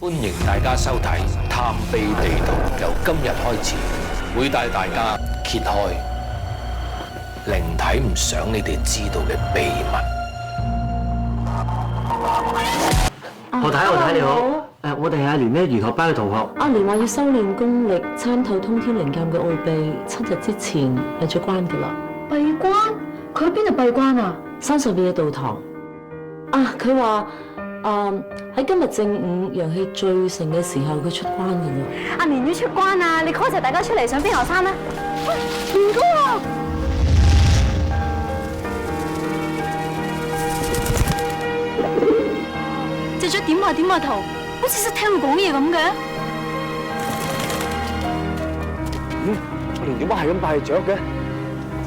歡迎大家收睇《探秘地圖》，由今日開始會帶大家揭開靈體唔想你哋知道嘅秘密。何太你好，我哋係阿蓮咧儒學班嘅同學。阿蓮話要修煉功力，參透通天靈鑑嘅奧秘，7日之前閉咗關㗎啦。閉關？佢喺邊度閉關啊32嘅道堂。啊，佢話喺今日正午陽氣最盛嘅時候，佢出關㗎啦。阿蓮要出關啊！你 call 齊大家出嚟上飛鵝山啦！蓮哥啊！隻雀點下頭，好似識聽佢講嘢咁嘅。阿蓮點解係咁拜雀嘅？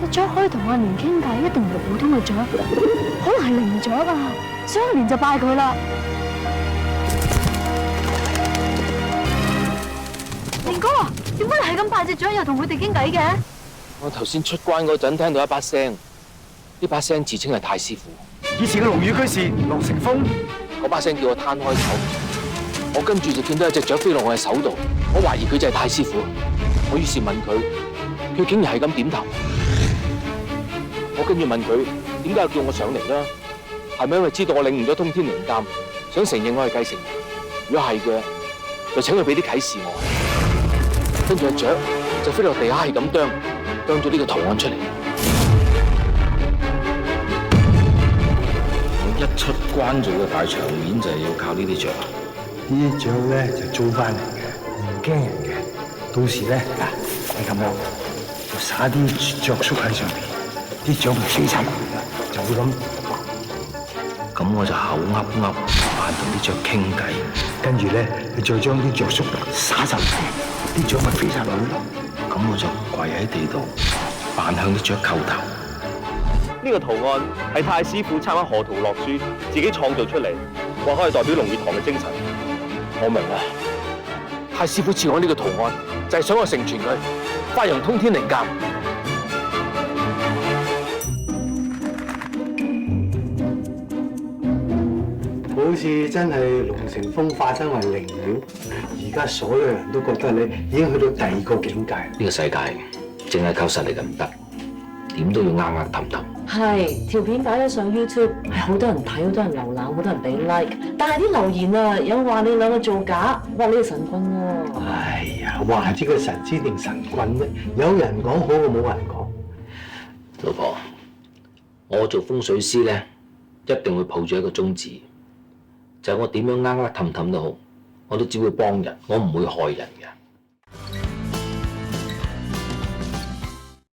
隻雀可以同阿蓮傾偈，一定唔係普通嘅雀，可能係靈雀啊！所以阿蓮就拜佢啦。蓮哥，點解你係咁拜隻雀，又同佢哋傾偈嘅？我頭先出關嗰陣聽到一把聲，呢把聲自稱係太師傅。以前嘅龍宇居士龍成風，嗰把聲叫我攤開手，我跟住就見到有隻雀飛落我嘅手度，我懷疑佢就係太師傅。我於是問佢，佢竟然係咁點頭。我跟住問佢點解要叫我上嚟啦？係咪因為知道我領悟咗通天靈鑑，想承認我係繼承人？如果係嘅，就請佢俾啲啟示我。跟住隻雀就飛落地下係咁啄咗呢個圖案出嚟。我一出關做嘅大場面就係要靠呢啲雀。呢啲雀咧就租翻嚟嘅，唔驚人嘅。到時咧你咁樣就撒啲雀粟喺上邊，啲雀咪飛晒落嚟啦，就會咁。咁我就口噏噏扮同啲雀傾偈，跟住咧你再將啲雀粟撒晒落嚟，啲雀咪飛晒落去咯。咁我就跪喺地度扮向啲雀叩頭。呢個圖案係太師傅參加河圖洛書自己創造出嚟，話可以代表龍月堂嘅精神。我明啦，太師傅賜我呢個圖案，就係想我成全佢，發揚通天靈鑑。好似真係龍成風化身為靈鳥，而家所有人都覺得你已經去到第二個境界。呢個世界淨係靠實力就唔得，點都要氹氹。係條片擺咗上 YouTube，係好多人睇，好多人瀏覽，好多人俾 like。但係啲留言啊，有話你兩個造假，話你係神棍喎。哎呀，話知個神仙定神棍咧？有人講好過冇人講。老婆，我做風水師咧，一定會抱住一個宗旨，就係我點樣氹氹都好，我都只會幫人，我唔會害人嘅。